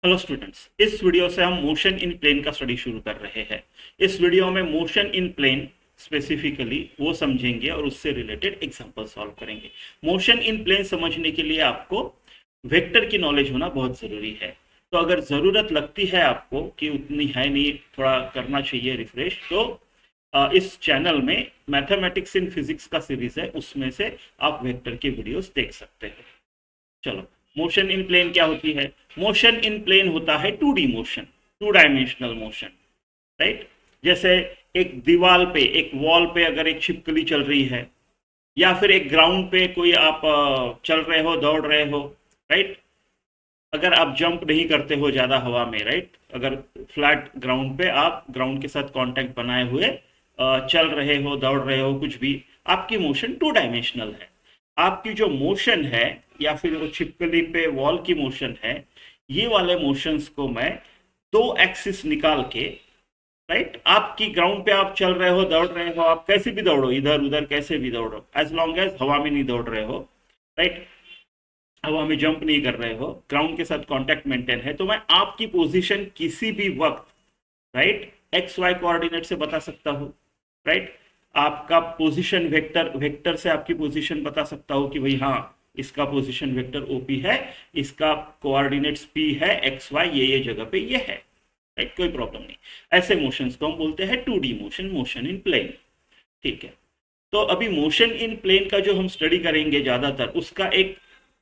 Hello students, इस video से हम मोशन इन प्लेन का स्टडी शुरू कर रहे हैं। इस वीडियो में मोशन इन प्लेन स्पेसिफिकली वो समझेंगे और उससे रिलेटेड एग्जांपल सॉल्व करेंगे। मोशन इन प्लेन समझने के लिए आपको वेक्टर की नॉलेज होना बहुत ज़रूरी है। तो अगर ज़रूरत लगती है आपको कि उतनी है नहीं, थोड़ा करना चाहिए रिफ्रेश, तो इस चैनल में मैथमेटिक्स इन फिजिक्स का सीरीज है, उसमें से आप वेक्टर के वीडियोस देख सकते हैं। चलो, मोशन इन प्लेन क्या होती है? मोशन इन प्लेन होता है 2D motion, two dimensional motion, right. जैसे एक दीवार पे, एक वॉल पे अगर एक छिपकली चल रही है, या फिर एक ग्राउंड पे कोई आप चल रहे हो, दौड़ रहे हो, राइट। अगर आप जंप नहीं करते हो ज़्यादा हवा में, राइट, अगर फ्लैट ग्राउंड पे आप ग्राउंड के साथ कांटेक्ट बनाए हुए चल रहे हो, दौड़ रहे हो, कुछ भी, आपकी मोशन टू डायमेंशनल है। आपकी जो मोशन है, या फिर वो छिपकली पे वॉल की मोशन है, ये वाले मोशंस को मैं दो एक्सिस निकाल के, राइट, आपकी ग्राउंड पे आप चल रहे हो, दौड़ रहे हो, आप कैसे भी दौड़ो, इधर उधर कैसे भी दौड़ो, एज लॉन्ग एज हवा में नहीं दौड़ रहे हो, राइट, हवा में जंप नहीं कर रहे हो, ग्राउंड के साथ कांटेक्ट मेंटेन है, तो मैं आपकी पोजीशन किसी भी वक्त, राइट, एक्स वाई कोऑर्डिनेट से बता सकता हूँ, राइट। आपका पोजीशन वेक्टर, वेक्टर से आपकी पोजीशन बता सकता हूँ कि भाई हाँ, इसका पोजीशन वेक्टर ओपी है, इसका कोऑर्डिनेट्स पी है, एक्स वाई ये जगह पे ये है, राइट, कोई प्रॉब्लम नहीं। ऐसे मोशंस को हम बोलते हैं 2D motion, motion in plane. ठीक है। तो अभी मोशन इन प्लेन का जो हम स्टडी करेंगे ज़्यादातर, उसका एक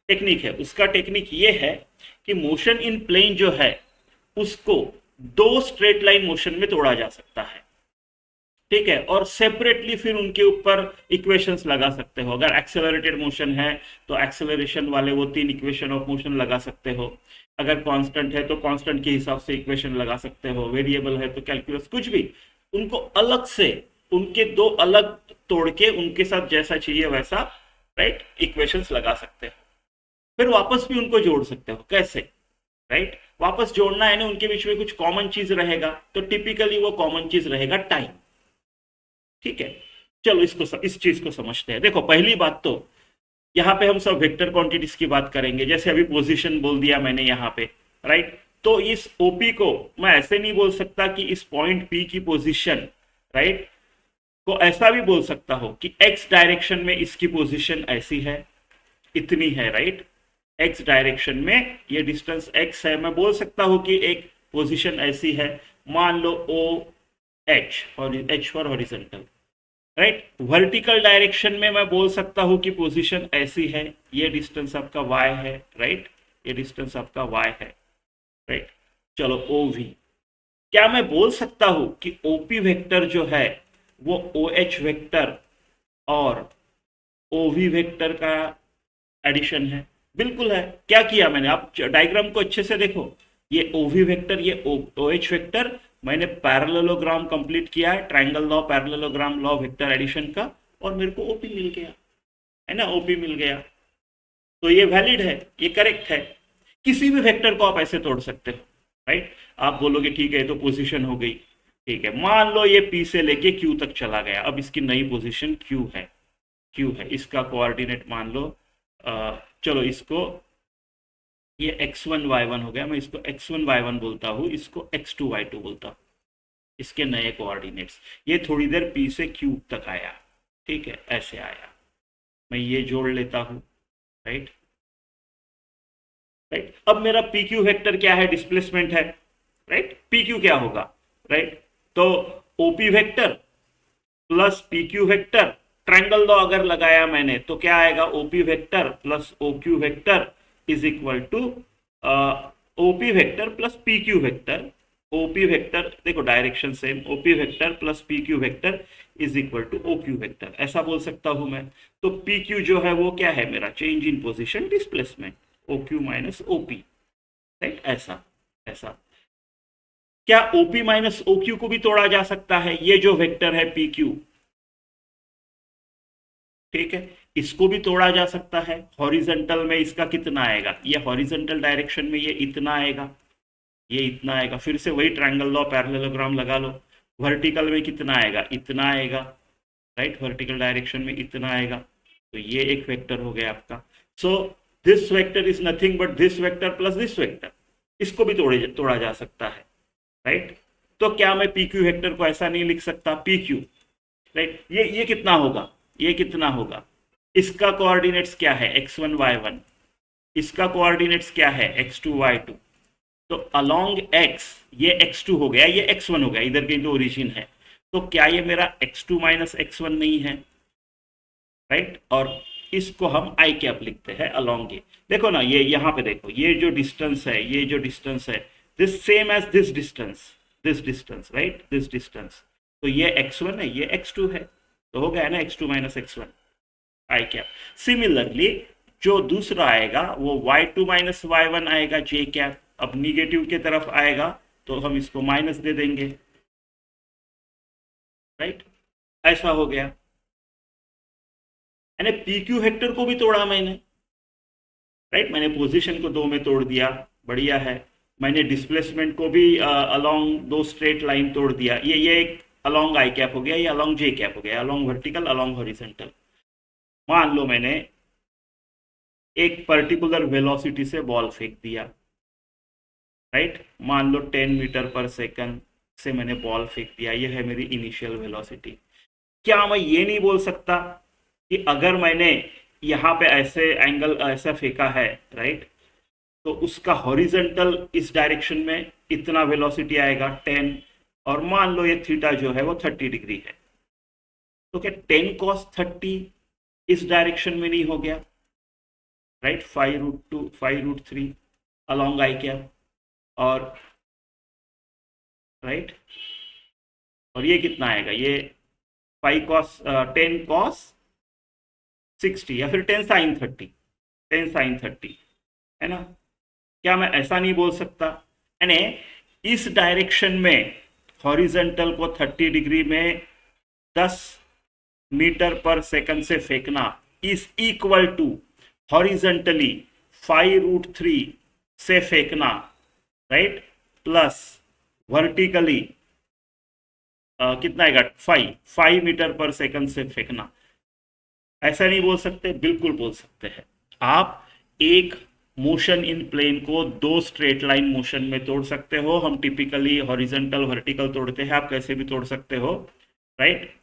टेक्निक है। उसका टेक्निक ये है कि मोशन इन प्लेन जो है, उसको दो स्ट्रेट लाइन मोशन में तोड़ा जा सकता है। ठीक है। और सेपरेटली फिर उनके ऊपर इक्वेशंस लगा सकते हो। अगर एक्सेलरेटेड मोशन है तो एक्सेलरेशन वाले वो 3 इक्वेशन ऑफ मोशन लगा सकते हो। अगर कांस्टेंट है तो कांस्टेंट के हिसाब से इक्वेशन लगा सकते हो। वेरिएबल है तो कैलकुलस, कुछ भी, उनको अलग से, उनके दो अलग तोड़ के उनके साथ जैसा चाहिए वैसा, राइट, इक्वेशंस लगा सकते हो। फिर वापस भी उनको जोड़ सकते हो। कैसे? राइट, वापस जोड़ना है ना, उनके बीच में कुछ कॉमन चीज रहेगा, तो टिपिकली वो कॉमन चीज रहेगा टाइम। ठीक है। चलो इस चीज को समझते हैं। देखो, पहली बात तो यहाँ पे हम सब वेक्टर क्वांटिटीज की बात करेंगे। जैसे अभी पोजीशन बोल दिया मैंने यहाँ पे, राइट। तो इस ओपी को मैं ऐसे नहीं बोल सकता कि इस पॉइंट पी की पोजीशन, राइट, को ऐसा भी बोल सकता हो कि एक्स डायरेक्शन में इसकी पोजीशन ऐसी है, इतनी है, राइट। एक्स डायरेक्शन में ये डिस्टेंस एक्स है, मैं बोल सकता हूं कि एक पोजीशन ऐसी है। मान लो ओ एच, और H for horizontal, right. Vertical direction में मैं बोल सकता हूं कि पोजीशन ऐसी है, ये डिस्टेंस आपका वाई है, राइट, ये डिस्टेंस आपका वाई है, राइट। चलो, ओ वी, क्या मैं बोल सकता हूं कि ओपी वेक्टर जो है वो ओ एच वेक्टर और ओ वी वेक्टर का एडिशन है? बिल्कुल है। क्या किया मैंने, आप डायग्राम को अच्छे से देखो। ये ओवी वेक्टर, ये ओ एच वेक्टर, मैंने पैरेललोग्राम कंप्लीट किया है, triangle law, parallelogram law, vector addition का, और मेरे को ओपी मिल गया, है ना, ओपी मिल गया। तो ये वैलिड है, ये करेक्ट है। किसी भी वेक्टर को आप ऐसे तोड़ सकते हो, राइट। आप बोलोगे ठीक है, तो पोजीशन हो गई। ठीक है, मान लो ये पी से लेके क्यू तक चला गया, अब इसकी नई पोजीशन क्यू है, क्यू है, इसका कोऑर्डिनेट मान लो, चलो इसको, ये x1 y1 हो गया, मैं इसको x1 y1 बोलता हूँ, इसको x2 y2 बोलता हूँ, इसके नए कोऑर्डिनेट्स। ये थोड़ी देर p से q तक आया, ठीक है, ऐसे आया, मैं ये जोड़ लेता हूँ, राइट, राइट। अब मेरा पी क्यू वेक्टर क्या है? डिस्प्लेसमेंट है, राइट। पी क्यू क्या होगा, राइट, तो OP vector plus P Q vector, triangle law अगर लगाया मैंने तो क्या आएगा? OP vector plus O Q vector is equal to OP vector plus P Q vector. OP vector, देखो direction same, OP vector plus P Q vector is equal to O Q vector, ऐसा बोल सकता हूं मैं। तो P Q जो है वो क्या है मेरा? Change in position, displacement, O Q minus OP, right, ऐसा ऐसा। क्या ओपी माइनस ओ क्यू को भी तोड़ा जा सकता है? ये जो वेक्टर है पी क्यू, ठीक है, इसको भी तोड़ा जा सकता है। हॉरिजेंटल में इसका कितना आएगा? ये हॉरिजेंटल डायरेक्शन में ये इतना आएगा, ये इतना आएगा, फिर से वही ट्रायंगल लॉ, पैरेललोग्राम लगा लो। वर्टिकल में कितना आएगा? इतना आएगा, राइट, वर्टिकल डायरेक्शन में इतना आएगा। तो ये एक वेक्टर हो गया आपका। So this vector is nothing but this vector plus this vector, इसको भी तोड़ा जा सकता है, राइट। तो क्या मैं पी क्यू वेक्टर को ऐसा नहीं लिख सकता, पी क्यू, राइट। ये कितना होगा, ये कितना होगा, इसका कोऑर्डिनेट्स क्या है, x1 y1, इसका कोऑर्डिनेट्स क्या है, x2 y2। तो अलोंग x, ये x2 हो गया, ये x1 हो गया, इधर कहीं तो ओरिजिन है। तो क्या ये मेरा x2 माइनस x1 नहीं है, राइट। और इसको हम आई कैप लिखते हैं अलोंग ये। देखो ना, ये यहाँ पे देखो, ये जो डिस्टेंस है, ये जो डिस्टेंस है, this same as this distance, right, this distance. तो ये x1 है, ये x2 है, तो हो गया ना x2 माइनस x1 आई कैप। सिमिलरली जो दूसरा आएगा वो y2 माइनस y1 आएगा जे कैप। अब निगेटिव की तरफ आएगा तो हम इसको माइनस दे देंगे, राइट। ऐसा हो गया, यानी पी क्यू वेक्टर को भी तोड़ा मैंने, राइट। मैंने पोजीशन को दो में तोड़ दिया, बढ़िया है। मैंने डिस्प्लेसमेंट को भी अलोंग दो स्ट्रेट लाइन तोड़ दिया, ये एक अलोंग आई कैप हो गया, ये अलोंग जे कैप हो गया, अलोंग वर्टिकल अलोंग हॉरिजॉन्टल। मान लो मैंने एक पर्टिकुलर वेलोसिटी से बॉल फेंक दिया, राइट। मान लो 10 मीटर पर सेकंड से मैंने बॉल फेंक दिया, ये है मेरी इनिशियल वेलोसिटी। क्या मैं ये नहीं बोल सकता कि अगर मैंने यहाँ पे ऐसे एंगल ऐसा फेंका है, राइट, तो उसका हॉरिजॉन्टल इस डायरेक्शन में इतना वेलोसिटी आएगा 10, और मान लो ये थीटा जो है वो 30 डिग्री है, तो क्या 10 cos 30 इस डायरेक्शन में नहीं हो गया, राइट। 5√2 5√3 अलोंग आई कैप, और राइट, और ये कितना आएगा, ये 10 cos 60 या फिर 10 sin 30, है ना। क्या मैं ऐसा नहीं बोल सकता, यानी इस डायरेक्शन में हॉरिजॉन्टल को 30 डिग्री में 10 मीटर पर सेकंड से फेंकना इज इक्वल टू हॉरिजॉन्टली 5√3 से फेंकना, राइट, प्लस वर्टिकली कितना आएगा 5 मीटर पर सेकंड से फेंकना। ऐसा नहीं बोल सकते, बिल्कुल बोल सकते हैं। आप एक मोशन इन प्लेन को दो स्ट्रेट लाइन मोशन में तोड़ सकते हो। हम टिपिकली हॉरिजॉन्टल वर्टिकल तोड़ते हैं, आप कैसे भी तोड़ सकते हो, राइट।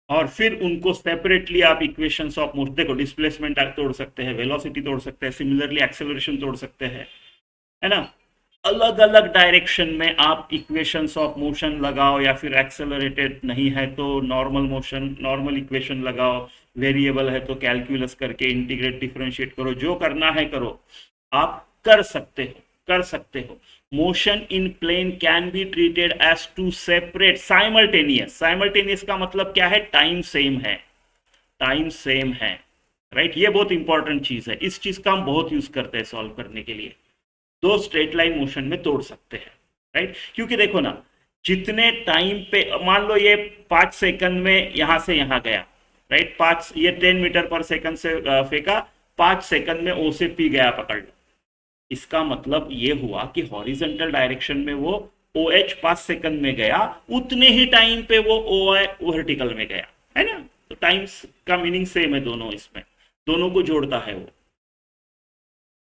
और फिर उनको सेपरेटली आप इक्वेशंस ऑफ मोशन, देखो डिस्प्लेसमेंट आप तोड़ सकते हैं, वेलोसिटी तोड़ सकते हैं, सिमिलरली एक्सेलरेशन तोड़ सकते हैं, है ना। अलग अलग डायरेक्शन में आप इक्वेशंस ऑफ मोशन लगाओ, या फिर एक्सेलरेटेड नहीं है तो नॉर्मल मोशन, नॉर्मल इक्वेशन लगाओ, वेरिएबल है तो कैलकुलस करके इंटीग्रेट डिफरेंशिएट करो, जो करना है करो, आप कर सकते हो, कर सकते हो। Motion in plane can be treated as two separate simultaneous. Simultaneous का मतलब क्या है, टाइम सेम है, टाइम सेम है, राइट। ये बहुत इंपॉर्टेंट चीज है, इस चीज का हम बहुत यूज करते हैं सॉल्व करने के लिए। दो स्ट्रेट लाइन मोशन में तोड़ सकते हैं, राइट। क्योंकि देखो ना, जितने टाइम पे, मान लो ये 5 सेकंड में यहां से यहां गया, राइट, 5, ये 10 मीटर पर सेकंड से फेंका, 5 सेकंड में ओ से पी गया, पकड़ लो। इसका मतलब ये हुआ कि हॉरिजॉन्टल डायरेक्शन में वो ओ एच 5 सेकंड में गया, उतने ही टाइम पे वो ओ आई वर्टिकल में गया, है ना। तो टाइम्स का मीनिंग सेम है दोनों, इसमें दोनों को जोड़ता है वो।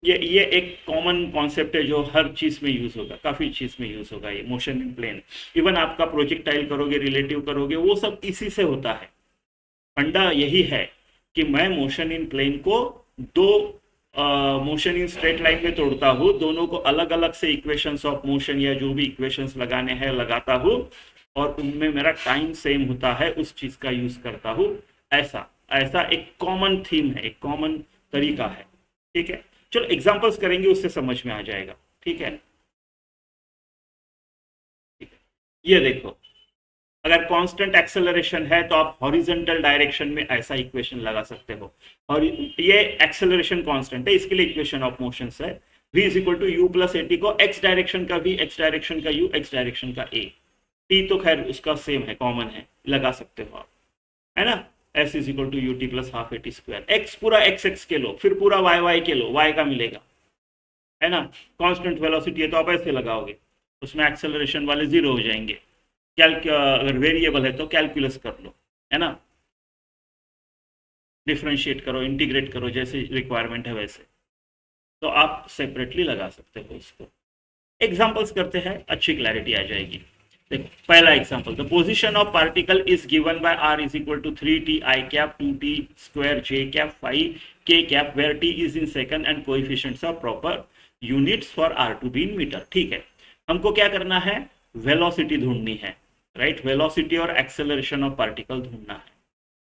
ये एक कॉमन कॉन्सेप्ट है जो हर चीज में यूज होगा, काफी चीज में यूज होगा ये मोशन इन प्लेन। इवन आपका प्रोजेक्टाइल करोगे, रिलेटिव करोगे, वो सब इसी से होता है। फंडा यही है कि मैं मोशन इन प्लेन को दो मोशन इन स्ट्रेट लाइन में तोड़ता हूँ, दोनों को अलग अलग से इक्वेशंस ऑफ मोशन या जो भी इक्वेशंस लगाने हैं लगाता हूँ, और उनमें मेरा टाइम सेम होता है, उस चीज का यूज करता हूँ। ऐसा ऐसा एक कॉमन थीम है, एक कॉमन तरीका है, ठीक है। चलो एग्जांपल्स करेंगे, उससे समझ में आ जाएगा, ठीक है। ये देखो, अगर कांस्टेंट एक्सेलरेशन है तो आप हॉरिजॉन्टल डायरेक्शन में ऐसा इक्वेशन लगा सकते हो, और ये एक्सेलरेशन कांस्टेंट है, इसके लिए इक्वेशन ऑफ मोशन है v is equal to u plus a t को x डायरेक्शन का v, x डायरेक्शन का u, x डायरेक्शन का a, t तो खैर उसका सेम है, कॉमन है, लगा सकते हो आप, है ना। s is equal to u t plus half a t square, x पूरा x के लो, फिर पूरा y के लो, y का मिलेगा, है ना। कांस्टेंट वेलोसिटी है तो आप ऐसे लगाओगे, उसमें एक्सेलरेशन वाले जीरो हो जाएंगे। अगर वेरिएबल है तो कैलकुलस कर लो, है ना, डिफरेंशिएट करो, इंटीग्रेट करो, जैसे रिक्वायरमेंट है वैसे। तो आप सेपरेटली लगा सकते हो इसको। एग्जांपल्स करते हैं, अच्छी क्लैरिटी आ जाएगी। देखो पहला example, the position of particle is given by r is equal to 3t I cap 2t square j cap 5 k cap where t is in second and coefficients of proper units for r to be in metre. ठीक है, हमको क्या करना है, velocity ढूंढनी है, right, velocity और acceleration of particle ढूंढना है।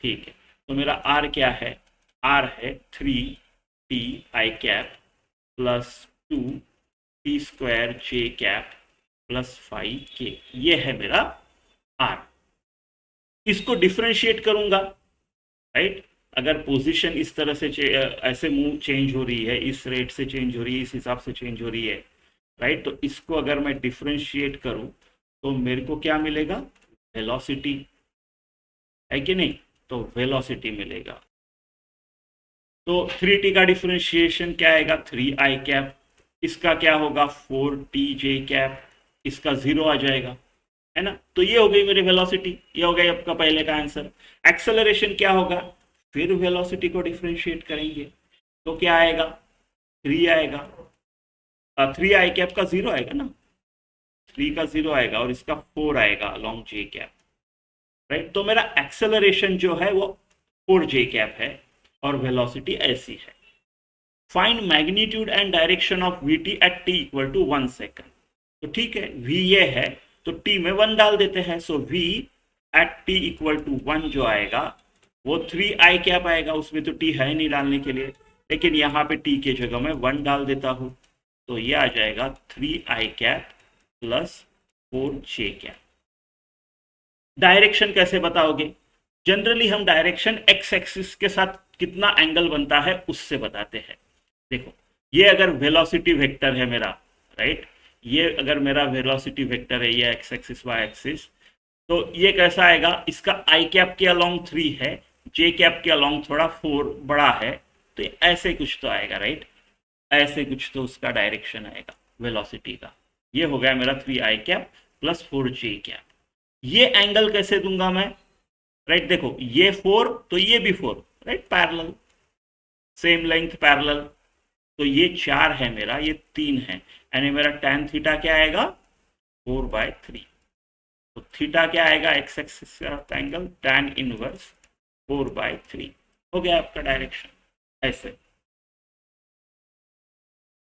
ठीक है, तो मेरा r क्या है, r है 3t I cap plus 2t square j cap plus 5k, ये है मेरा r। इसको डिफरेंशिएट करूंगा, राइट, अगर पोजीशन इस तरह से ऐसे मूव चेंज हो रही है, इस रेट से चेंज हो रही है, इस हिसाब से चेंज हो रही है, राइट, तो इसको अगर मैं डिफरेंशिएट करूं तो मेरे को क्या मिलेगा, वेलोसिटी, है कि नहीं, तो वेलोसिटी मिलेगा। तो 3t का डिफरेंशिएशन क्या आएगा, 3i कैप, इसका क्या होगा 4tj कैप, इसका 0 आ जाएगा, है ना। तो ये हो गई मेरी वेलोसिटी, ये हो गया आपका पहले का आंसर। एक्सेलरेशन क्या होगा, फिर वेलोसिटी को डिफरेंशिएट करेंगे तो क्या आएगा, 3 आएगा, 3i कैप का 0 आएगा ना, 3 का 0 आएगा और इसका 4 आएगा अलोंग j कैप, राइट। तो मेरा एक्सेलरेशन जो है वो 4j कैप है और वेलोसिटी ऐसी है। Find magnitude and direction of vt at t equal to 1 second. तो ठीक है, v ये है तो t में 1 डाल देते हैं, so v at t equal to 1 जो आएगा वो 3i कैप आएगा, उसमें तो t है नहीं डालने के लिए, लेकिन यहाँ पे t के जगह में 1 डाल देता हूँ, तो ये आ जाएगा 3i cap plus 4j cap. Direction कैसे बताओगे, जनरली हम डायरेक्शन एक्स एक्सिस के साथ कितना एंगल बनता है उससे बताते हैं। देखो ये अगर वेलोसिटी वेक्टर है मेरा, राइट, ये अगर मेरा वेलोसिटी वेक्टर है, ये एक्स एक्सिस वाई एक्सिस, तो ये कैसा आएगा, इसका आई कैप के अलोंग 3 है, जे कैप के अलोंग थोड़ा 4 बड़ा है, तो ऐसे कुछ तो आएगा, राइट, ऐसे कुछ तो उसका डायरेक्शन आएगा वेलोसिटी का। ये हो गया मेरा 3i cap plus 4j cap. ये एंगल कैसे दूंगा मैं, राइट, देखो ये 4 तो ये भी 4, right, parallel, same length parallel, तो ये 4 है मेरा, ये 3 है, यानी मेरा tan थीटा क्या आएगा 4/3। तो थीटा क्या आएगा, एक्स एक्सिस का एंगल tan इनवर्स 4/3, हो गया आपका डायरेक्शन ऐसे।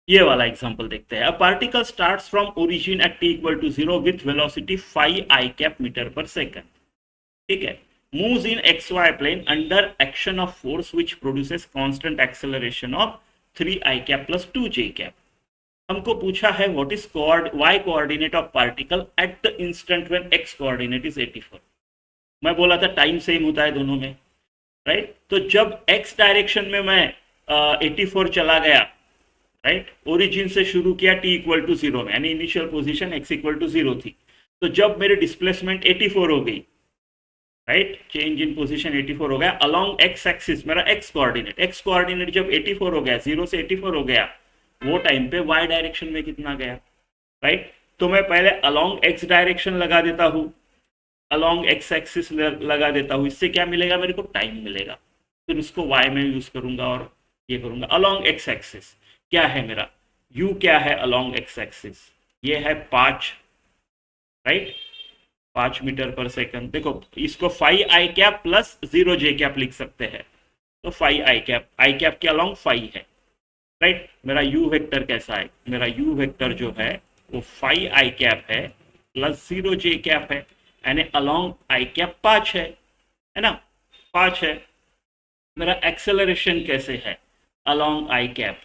ये वाला एग्जांपल देखते हैं। A particle starts from origin at t equal to 0 with velocity 5i cap metre पर सेकंड, ठीक है, moves in xy plane under action of force which produces constant acceleration of 3i cap plus 2j cap। हमको पूछा है what is y coordinate of particle at the instant when x coordinate is 84। मैं बोला था time same होता है दोनों में, राइट, तो जब x डायरेक्शन में मैं 84 चला गया, राइट, ओरिजिन से शुरू किया t इक्वल टू 0 में, यानी initial position x equal to 0 थी, तो जब मेरी डिस्प्लेसमेंट 84 हो गई, राइट, चेंज इन पोजीशन 84 हो गया अलोंग एक्स एक्सिस, मेरा एक्स कोऑर्डिनेट जब 84 हो गया, 0 से 84 हो गया, वो टाइम पे वाई डायरेक्शन में कितना गया, राइट। तो मैं पहले अलोंग एक्स डायरेक्शन लगा देता हूँ, अलोंग एक्स एक्सिस लगा देता हूँ, इससे क्या मिलेगा, मेरे को टाइम मिलेगा, फिर उसको वाई में यूज करूंगा और ये करूंगा। अलोंग एक्स एक्सिस क्या है मेरा, यू क्या है अलोंग एक्स एक्सिस, ये है 5, राइट, 5 मीटर पर सेकंड। देखो इसको 5i cap plus 0j cap लिख सकते हैं, तो 5i कैप, आई कैप के अलोंग 5 है, राइट। मेरा u वेक्टर कैसा है, मेरा u वेक्टर जो है वो 5i कैप है प्लस 0j कैप है, यानी अलोंग i कैप 5 है ना, 5 है। मेरा एक्सेलरेशन कैसे है अलोंग i कैप,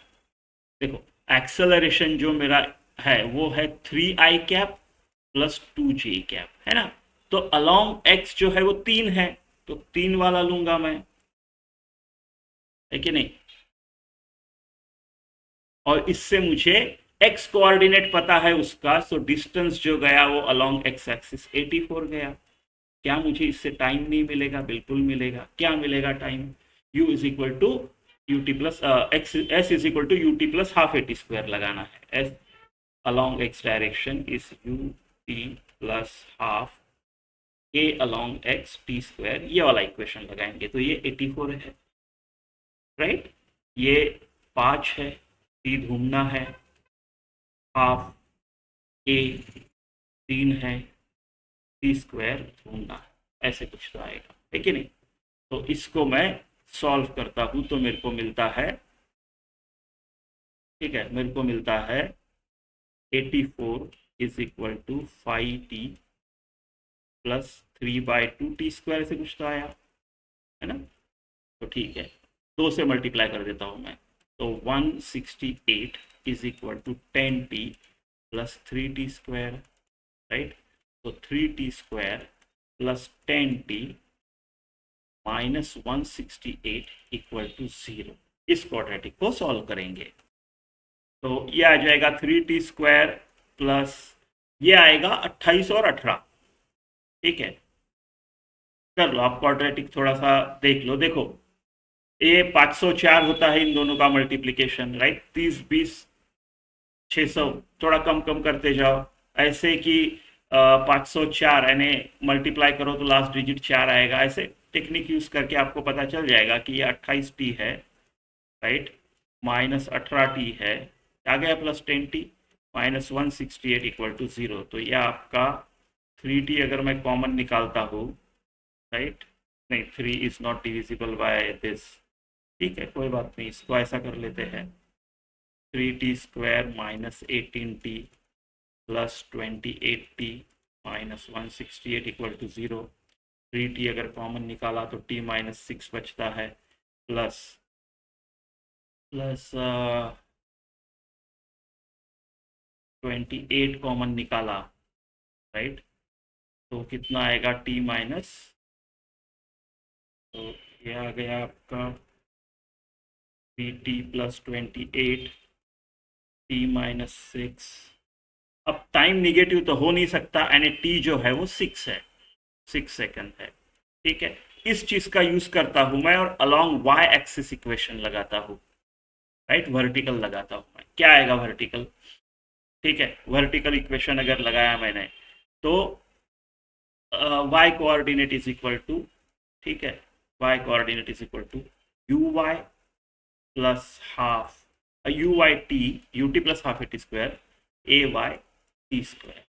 देखो एक्सेलरेशन जो मेरा है वो है 3i cap plus 2j cap, है ना। तो अलोंग x जो है वो 3 है, तो 3 वाला लूंगा मैं, है कि नहीं, और इससे मुझे x कोऑर्डिनेट पता है उसका, सो डिस्टेंस जो गया वो अलोंग x एक्सिस 84 गया। क्या मुझे इससे टाइम नहीं मिलेगा, बिल्कुल मिलेगा। क्या मिलेगा time, u is equal to u t plus s is equal to u t plus half a t square लगाना है, s along x direction is u t plus half a along x t square, ये वाला equation लगाएंगे तो ये 84 है, right, ये 5 है, टी ढूंढना है, हाफ ए 3 है, टी स्क्वायर ढूंढना है, ऐसे कुछ तो आएगा, है कि नहीं। तो इसको मैं सॉल्व करता हूं तो मेरे को मिलता है, ठीक है, मेरे को मिलता है 84 is equal to 5t plus 3/2 t square से कुछ तो आया, है ना। तो ठीक है, 2 से मल्टीप्लाई कर देता हूँ मैं, तो 168 is equal to 10t plus 3t square, right. तो 3t square plus 10t minus 168 equal to 0। इस क्वाड्रेटिक को सॉल्व करेंगे तो ये आ जाएगा 3t स्क्वायर प्लस ये आएगा 28 और 18, ठीक है। कर लो आप क्वाड्रेटिक, थोड़ा सा देख लो, देखो ये 504 होता है इन दोनों का मल्टीप्लिकेशन, राइट। 30 20 600, थोड़ा कम कम करते जाओ, ऐसे कि 504 यानी मल्टीप्लाई करो तो लास्ट डिजिट 4 आएगा। ऐसे टेक्निक यूज करके आपको पता चल जाएगा कि ये 28t है, राइट, माइनस 18t है, आ गया plus 10t minus 168 equal to 0। तो यह आपका 3t अगर मैं कॉमन निकालता हूँ, राइट, नहीं 3 is not divisible by this, ठीक है, कोई बात नहीं, इसको ऐसा कर लेते हैं 3t square minus 18t plus 28t minus 168 equal to 0। 3t अगर कॉमन निकाला तो t माइनस 6 बचता है, प्लस प्लस 28 कॉमन निकाला, राइट, तो कितना आएगा t माइनस, तो ये आ गया आपका 3t प्लस 28 t माइनस 6। अब टाइम निगेटिव तो हो नहीं सकता, यानी t जो है वो 6 है, 6 सेकंड है, ठीक है। इस चीज का यूज करता हूं मैं और अलोंग y एक्सिस इक्वेशन लगाता हूं, राइट, वर्टिकल लगाता हूं मैं, क्या आएगा वर्टिकल, ठीक है। वर्टिकल इक्वेशन अगर लगाया मैंने तो y coordinate is equal to, ठीक है, y coordinate is equal to u y plus half u y t, u t plus half a t square a y t square,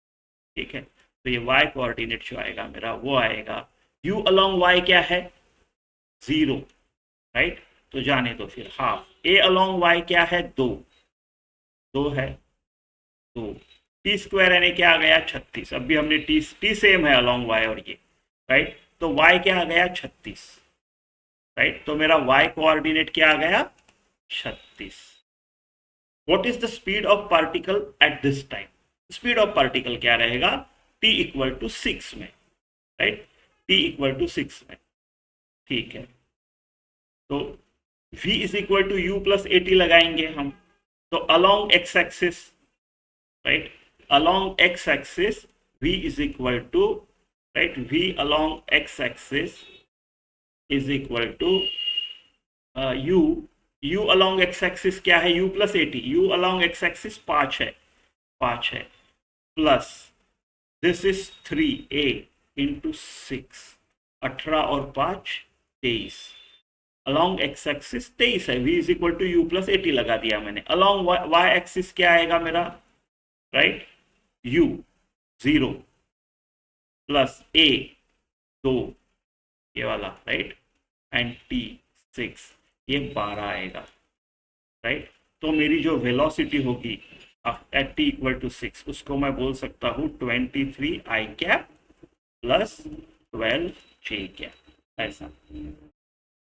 ठीक है। तो ये y कोऑर्डिनेट जो आएगा मेरा वो आएगा u अलोंग y क्या है 0, राइट, तो जाने दो फिर हाफ a अलोंग y क्या है 2 है, 2 टी स्क्वायर यानी क्या आ गया 36। अभी हमने टी सेम है अलोंग y और ये, राइट, तो y क्या आ गया 36, राइट, तो मेरा y कोऑर्डिनेट क्या आ गया 36। What is the speed of particle at this time, speed of particle क्या रहेगा t इक्वल टू 6 में, राइट, t इक्वल टू 6 में, ठीक है। तो v is equal to u plus a t लगाएंगे हम, तो along x axis, right, along x axis v is equal to, right, v along x axis is equal to u along x axis क्या है u plus a t, u along x axis 5 है, 5 है, plus this is 3a into 6, 18 और 5 23, along x axis 23 है, v is equal to u plus a t लगा दिया मैंने। Along Y axis क्या आएगा मेरा, राइट, u 0 प्लस a 2 ये वाला, राइट, एंड t 6 ये 12 आएगा, राइट। तो मेरी जो वेलोसिटी होगी एट t इक्वल टू 6 उसको मैं बोल सकता हूँ 23 i cap plus 12 j cap, ऐसा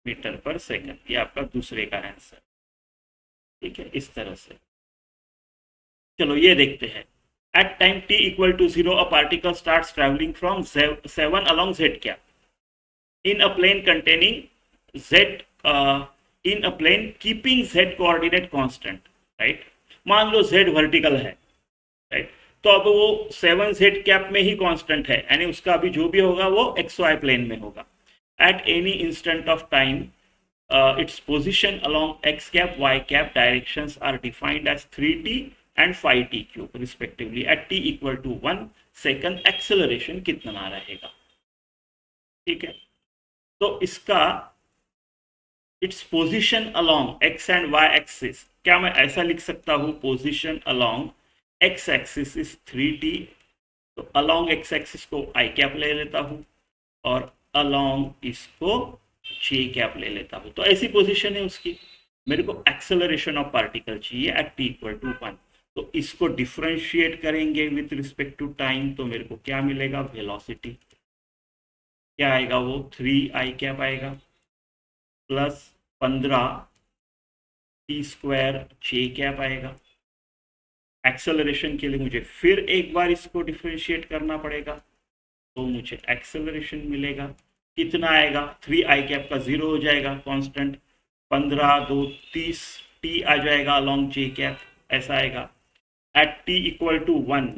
मीटर पर सेकंड, ये आपका दूसरे का आंसर, ठीक है, इस तरह से। चलो ये देखते हैं, at time t equal to 0 a particle starts travelling from 7 along z cap in a plane containing z in a plane keeping z coordinate constant, right। मान लो z वर्टिकल है, राइट, तो अब वो 7z कैप में ही constant है, यानी उसका अभी जो भी होगा वो xy प्लेन में होगा। At any instant of time its position along x cap y cap directions are defined as 3t and 5t cube respectively at t equal to 1 second acceleration कितना रहेगा, ठीक है। तो इसका its position along x and y axis क्या मैं ऐसा लिख सकता हूँ, position along x axis is 3t, तो अलोंग एक्स एक्सिस को आई कैप ले लेता हूँ और अलोंग इसको जे कैप ले लेता हूँ। तो ऐसी पोजीशन है उसकी। मेरे को एक्सेलरेशन ऑफ पार्टिकल चाहिए एट t इक्वल टू 1, तो इसको डिफ्रेंशिएट करेंगे विथ रिस्पेक्ट टू टाइम, तो मेरे को क्या मिलेगा, वेलोसिटी क्या आएगा, वो 3 आई कैप आएगा प्लस 15 टी स्क्वायर जे कैप आएगा। एक्सेलरेशन के लिए मुझे फिर एक बार इसको डिफ्रेंशिएट करना पड़ेगा, तो मुझे एक्सेलरेशन मिलेगा, कितना आएगा, 3 आई कैप का 0 हो जाएगा कांस्टेंट, 15 2 30 टी आ जाएगा अलॉन्ग जे कैप, ऐसा आएगा। एट टी इक्वल टू 1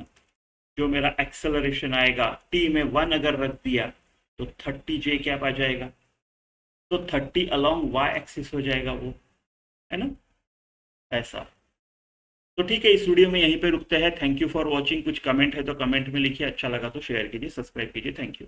जो मेरा एक्सेलरेशन आएगा, टी में 1 अगर रख दिया तो 30 जे कैप आ जाएगा, तो 30 अलॉन्ग वाई एक्सिस हो जाएगा वो, है ना, ऐसा। तो ठीक है, इस वीडियो में यहीं पे रुकते हैं। Thank you for watching. कुछ कमेंट है तो कमेंट में लिखिए, अच्छा लगा तो शेयर कीजिए, सब्सक्राइब कीजिए। Thank you.